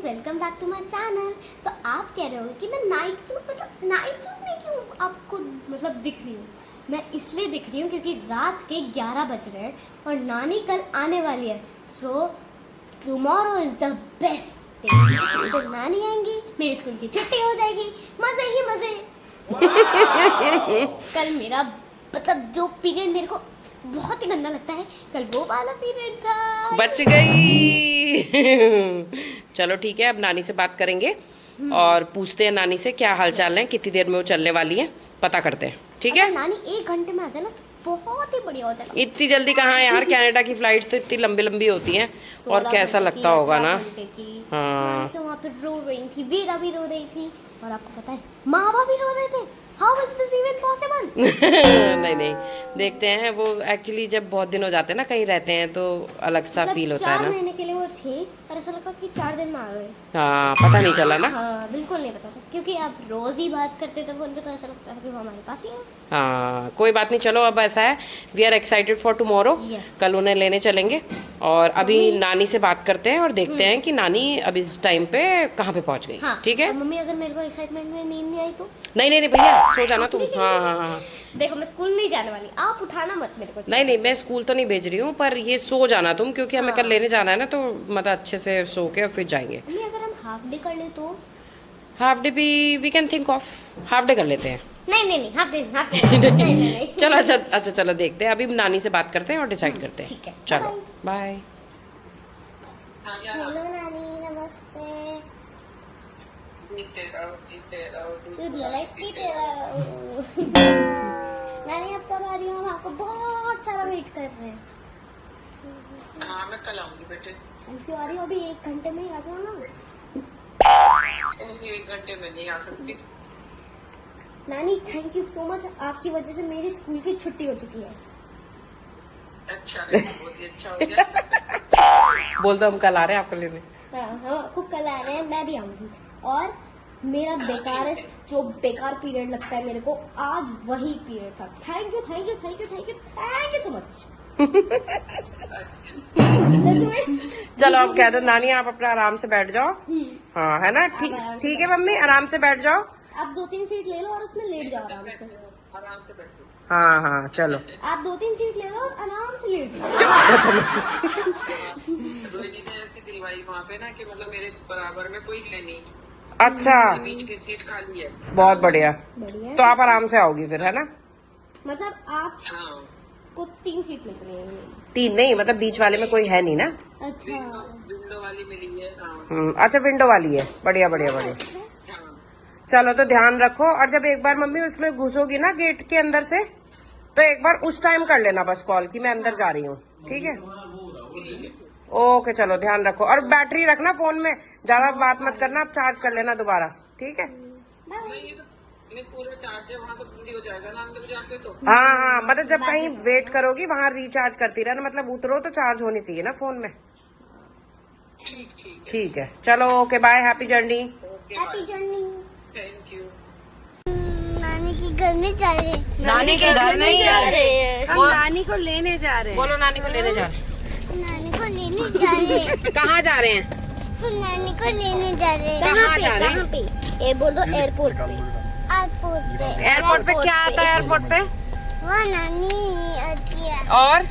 Friends, welcome back to my channel. तो आप कह रहे होगे कि मैं नाइट सूट में क्यों आपको दिख रही हूँ। मैं इसलिए दिख रही हूँ क्योंकि रात के 11 बज रहे हैं और नानी कल आने वाली है। So tomorrow is the best day. तो नानी आएंगी, मेरी स्कूल की छुट्टी हो जाएगी, मज़े ही मज़े। कल मेरा जो पीरियड मेरे को बहुत ही गंदा लगता है, कल वो वाला पीरियड था। बच गई। चलो ठीक है, अब नानी से बात करेंगे और पूछते हैं नानी से क्या हाल चाल है, कितनी देर में वो चलने वाली है, पता करते हैं। ठीक है, नानी 1 घंटे में आ जाए ना बहुत ही बढ़िया हो जाएगा। इतनी जल्दी कहाँ है यार, कनाडा की फ्लाइट्स तो इतनी लंबी लंबी होती हैं और कैसा लगता होगा ना। हाँ, तो वहाँ पे रो रही थी, वीरा भी रो रही थी और आपको पता है माँ बाप भी रो रहे थे। How is this even possible? नहीं देखते हैं। वो एक्चुअली जब बहुत दिन हो जाते हैं ना कहीं रहते हैं तो अलग सा फील होता है ना। 4 महीने के लिए वो थे और ऐसा लगा कि 4 दिन में आ गए। हाँ, पता नहीं चला ना। हाँ, बिल्कुल नहीं पता चला क्योंकि आप रोज ही बात करते थे फोन पे, तो ऐसा लगता है कि वो हमारे पास ही है। हाँ, कोई बात नहीं। चलो अब ऐसा है, we are excited for tomorrow. कल उन्हें लेने चलेंगे और अभी नानी से बात करते हैं और देखते हैं कि नानी अब इस टाइम पे कहाँ पे पहुँच गई। हाँ, ठीक है मम्मी अगर मेरे को एक्साइटमेंट में नींद नहीं आई तो नहीं भैया, सो जाना तुम। हाँ। देखो मैं स्कूल नहीं जाने वाली, आप उठाना मत मेरे को। नहीं मैं स्कूल तो नहीं भेज रही हूँ, पर ये सो जाना तुम, क्योंकि हमें कल लेने जाना है ना, तो अच्छे से सो के और फिर जाएंगे। मम्मी अगर हम हाफ डे कर ले तो? हाफ डे भी we can think of, half day कर लेते हैं। नहीं हाफ डे नहीं। चलो अच्छा चलो देखते हैं, अभी नानी से बात करते हैं और डिसाइड करते हैं। ठीक है, चलो बाय। हेलो नानी, नमस्ते। जीते रहो। नानी आप कब आ रही हो? हम आपको बहुत सारा वेट कर रहे हैं। हाँ, मैं कल आऊंगी बेटे। क्यों आ रही हो? अभी 1 घंटे में ही आ जाओ ना। 1 घंटे में नहीं आ सकती। नानी थैंक यू सो मच, आपकी वजह से मेरी स्कूल की छुट्टी हो चुकी है। अच्छा, बहुत ही अच्छा हो गया। बोल दो हम कल आ रहे हैं आपको लेने। हाँ, आपको कल आ रहे हैं, मैं भी आऊंगी। और मेरा जो बेकार पीरियड लगता है मेरे को, आज वही पीरियड था। Thank you so much. चलो अब कह दो नानी, आप अपना आराम से बैठ जाओ। हाँ है ना, ठीक है मम्मी, आराम से बैठ जाओ। आप 2-3 सीट ले लो और उसमें लेट जाओ आराम से। आराम से बैठो। हाँ चलो। आप 2-3 सीट ले लो और आराम से लेट जाओ। रोहिणी ने ऐसी दिलवाई वहाँ पे ना कि मेरे बराबर में कोई है नहीं। अच्छा, बीच की सीट खाली है। बहुत बढ़िया। तो आप आराम से आओगी फिर, है ना? आपको 3 सीट मिल रही है। 3 नहीं, बीच वाले में कोई है नहीं ना। अच्छा, विंडो वाली मिली है। अच्छा विंडो वाली है, बढ़िया। चलो तो ध्यान रखो, और जब एक बार मम्मी उसमें घुसोगी ना गेट के अंदर से, तो एक बार उस टाइम कर लेना बस कॉल कि मैं अंदर जा रही हूँ। ठीक है, ओके चलो ध्यान रखो। और बैटरी रखना फोन में, ज्यादा बात मत करना, आप चार्ज कर लेना दोबारा। ठीक है, नहीं पूरा चार्ज है, वहाँ तो बंदी हो जाएगा ना अंदर जाके तो। हाँ जब कहीं वेट करोगी वहाँ रिचार्ज करती रहना, उतरो तो चार्ज होनी चाहिए ना फोन में। ठीक है, चलो okay bye, happy journey. Happy journey. Thank you. नानी के घर में जा रहे हैं। नानी के घर नहीं जा रहे हैं, हम नानी को लेने जा रहे हैं। बोलो नानी को लेने जा रहे हैं। नानी को लेने जा रहे हैं। कहाँ जा रहे हैं? हम नानी को लेने जा रहे हैं। कहाँ जा रहे हैं? कहाँ पे? ये बोल दो, एयरपोर्ट पे। एयरपोर्ट पे क्या आता है? एयरपोर्ट पे वहाँ नानी आती है। और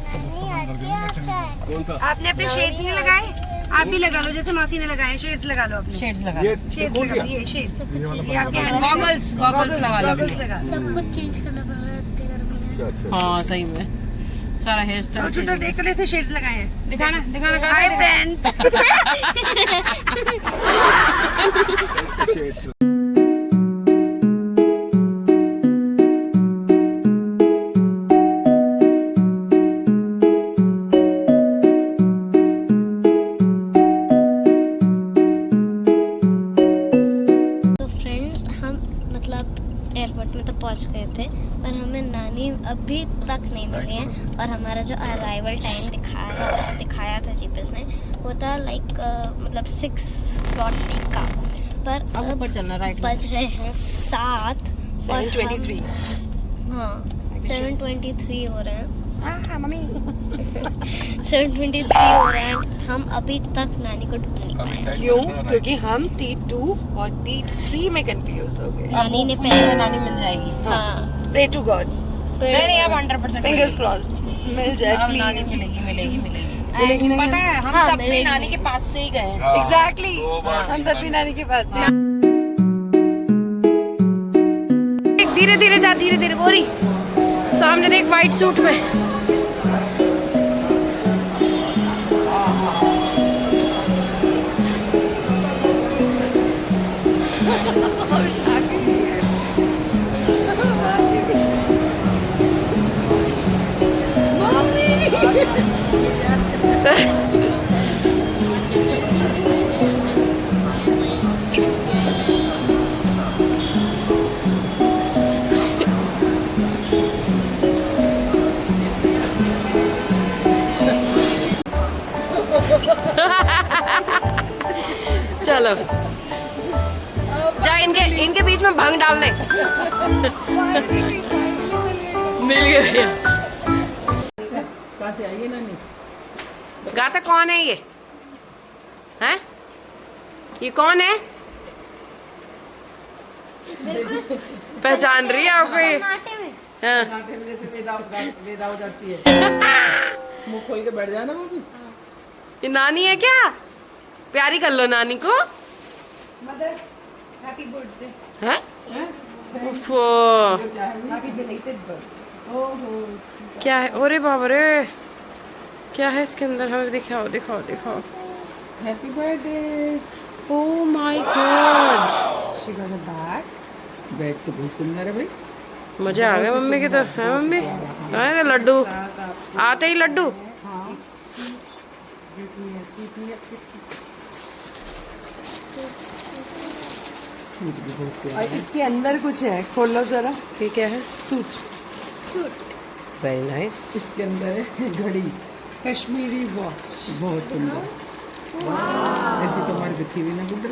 नानी आती है। आपने अपने शेड्स नहीं लगाए? आप भी लगा लो, जैसे मौसी ने लगाए। शेड्स लगा लो अपने। शेड्स लगा, शेड्स लगा, ये शेड्स। ये आपके गॉगल्स लगा लो। सब कुछ चेंज करना पड़ रहा है इतनी गर्मी है। हाँ सही में, सारा हेयर स्टाइल। तो देख कर इसने शेड्स लगाए हैं। दिखाना। Hi friends. एयरपोर्ट में तो पहुंच गए थे, पर हमें नानी अभी तक नहीं मिली है। और हमारा जो अराइवल टाइम दिखाया था जीपीएस ने, वो था 6:40 का, पर अब ऊपर चलना, राइट बज रहे हैं 7। 7:23। हाँ 7:23 हो रहे हैं मम्मी 7:23 हो रहा है, हम अभी तक नानी को ढूंढ नहीं पाए। क्यों? क्योंकि हम T2 और T3 में कंफ्यूज हो गए। नानी ने में पहले नानी मिल जाएगी। हाँ प्रे टू गॉड, नहीं अब 100% फिंगर्स क्रॉस्ड मिल जाए अब नानी प्लीज। मिलेगी। मिलेगी नहीं? पता है हम हाँ, तब भी मिलेगी। नानी के पास से ही गए। एग्जैक्टली, हम तब भी नानी के पास से। धीरे धीरे जा, धीरे धीरे। बोरी सामने देख, व्हाइट सूट में। चलो जा, इनके बीच में भंग डाल दे। मिल गया। कहाँ से आई है नानी? गाता कौन है ये? हैं? ये कौन है? पहचान रही है आपको ये? नाटे में हाँ। नाटे में जैसे वेदा हो जाती है। मुंह खोल के बैठ जाना मम्मी। ये नानी है क्या? प्यारी कर लो नानी को। Mother happy birthday. हैं? उफ़ो, हैप्पी बिलेटेड बर्थडे। ओहो क्या है? अरे बाबा रे, क्या है इसके अंदर? हमें दिखाओ दिखाओ दिखाओ। Happy birthday. Oh my God, she got a bag. Bag तो बहुत सुंदर है भाई। मजे आ गए मम्मी के तो। है मम्मी? कहाँ है लड्डू? आते ही लड्डू। हाँ जो कि है सूट में सूट भी बहुत प्यारा और इसके अंदर कुछ है, खोलो जरा। ये क्या है? Suit very nice. इसके अंदर है घड़ी, कश्मीरी वॉच। बहुत सुंदर। ऐसी तो हमारी बिथी हुई ना गुड्डू।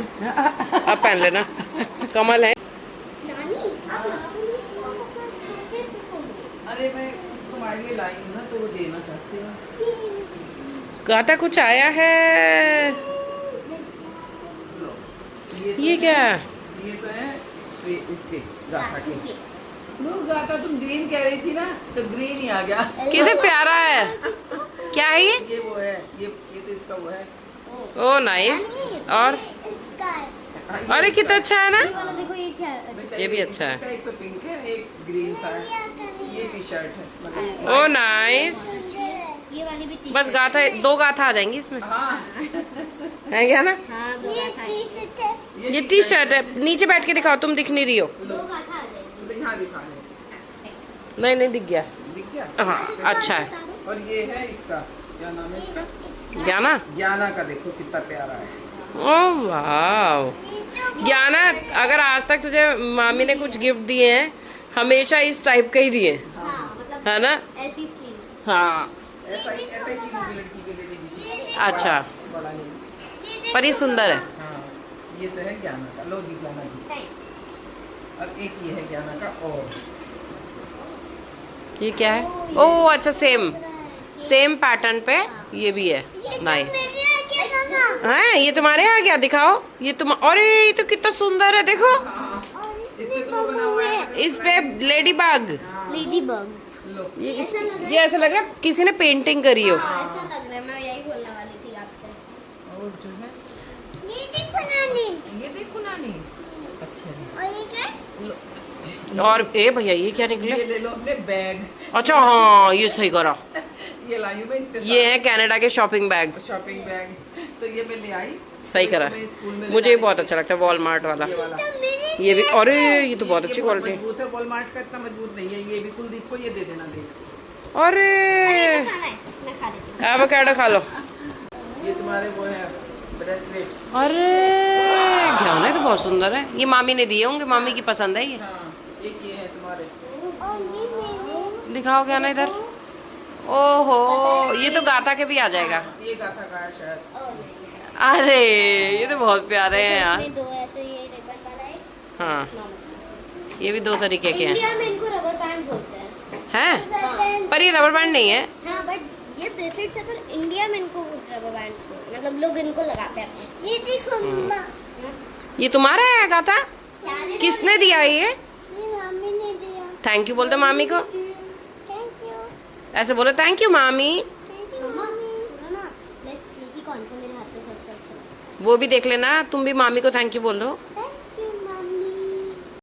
अब पहन लेना, कमल है। नानी आप कैसे खोलोगे? अरे मैं तुम्हारे लिए लाई हूँ ना, तो वो देना चाहती हूँ। गाता कुछ आया है। ये क्या है? ये तो है इसके गाथा के। ठीक लो गाथा, तुम ग्रीन कह रही थी ना, तो ग्रीन ही आ गया। कितने प्यारा है। क्या है ये? ये वो है, ये तो इसका वो है। ओ नाइस। और इसका है। अरे कितना अच्छा है ना। ये वाला देखो, ये क्या है? ये भी अच्छा है। एक तो पिंक है, एक ग्रीन सा है। ये टी शर्ट है मतलब। ओ नाइस। ये वाली भी टी बस गाथा, 2 गाथा आ जाएंगी इसमें, हाँ है क्या ना? हाँ, दो गाथा है। ये टी शर्ट है। नीचे बैठ के दिखाओ, तुम दिख नहीं रही हो। दो गाथा आ जाएगी। यहाँ दिखा दे। नहीं दिख गया। दिख गया। हाँ अच्छा है। और ये है इसका, क्या नाम है इसका? ज्ञाना। ज्ञाना का देखो कितना प्यारा है। ओह वाव। ज्ञाना, अगर आज तक तुझे मामी ने कुछ गिफ्ट दिए हैं, हमेशा इस टाइप के ही दिए, हाँ, मतलब है ना? ऐसी स्लीव्स। हाँ ऐसा ही चीज मुझे लड़की के लिए देगी। अच्छा, बड़ा नहीं। पर ये सुंदर है। हाँ ये तो है ज्ञाना का। लो जी ज्ञाना जी। अब एक ये है ज्ञाना का। और ये क्या है? ओह अच्छा, सेम पैटर्न पे ये भी है। नाइस है। ये तुम्हारे यहाँ क्या? दिखाओ। ये तुम, अरे ये तो कितना सुंदर है, देखो इस पे तो वो बना हुआ है। इस पे लेडी बग। Ladybug. लो ये ऐसा लग रहा है किसी ने पेंटिंग करी हो। ऐसा लग रहा है, मैं यही बोलने वाली थी आपसे। और जो है ये देखो नानी। ये देखो नानी। अच्छा जी। और ये क्या है? और ए भैया, ये क्या निकले? ये ले लो अपने बैग। अच्छा हाँ, ये सही करा। ये लाई हूँ मैं इतने ये है कनाडा के शॉपिंग बैग। Shopping bag. तो ये मैं ले आई। सही तो करा। मैं स्कूल में ले मुझे ये जाने बहुत के अच्छा लगता है, वॉलमार्ट वाला। लिए ये वाला। ये भी, अरे ये तो बहुत अच्छी क्वालिटी है। मजबूत है। वॉलमार्ट का इतना मजबूत नहीं है ये। बिल्कुल देखो, ये दे देना देख। अरे खाना है, मैं खा लेती हूँ। एवोकाडो खा लो। ये तुम्हारे वो है ब्रेसलेट। अरे ज्ञान है तो बहुत सुंदर है। ये मामी ने दिए होंगे, मामी की पसंद है ये। हाँ एक ये है तुम्हारे। और ये मेरे। दिखाओ क्या ना इधर। ओहो, ये तो गाथा के भी आ जाएगा। ये गाथा का है शायद। अरे ये तो बहुत प्यारे हैं यार। इसमें दो ऐसे ये रिबन वाला है। हाँ नॉर्मल। ये भी 2 तरीके के हैं। इंडिया में इनको रबर बैंड बोलते हैं। है, पर ये रबर बैंड नहीं है। हाँ बट ये ब्रेसलेट्स है, पर इंडिया में इनको रबर बैंड्स बोलते हैं, मतलब लोग इनको लगाते हैं। ये देखो मम्मा, ये तुम्हारा है गाता? किसने दिया ये? ये मम्मी ने दिया। थैंक यू बोल दो मामी को, थैंक यू। ऐसे बोलो थैंक यू मामी। मम्मा सुनो ना, लेट्स सी कि कौन सा मेरे हाथ पे सबसे अच्छा लगा। वो भी देख लेना, तुम भी मामी को थैंक यू बोल दो।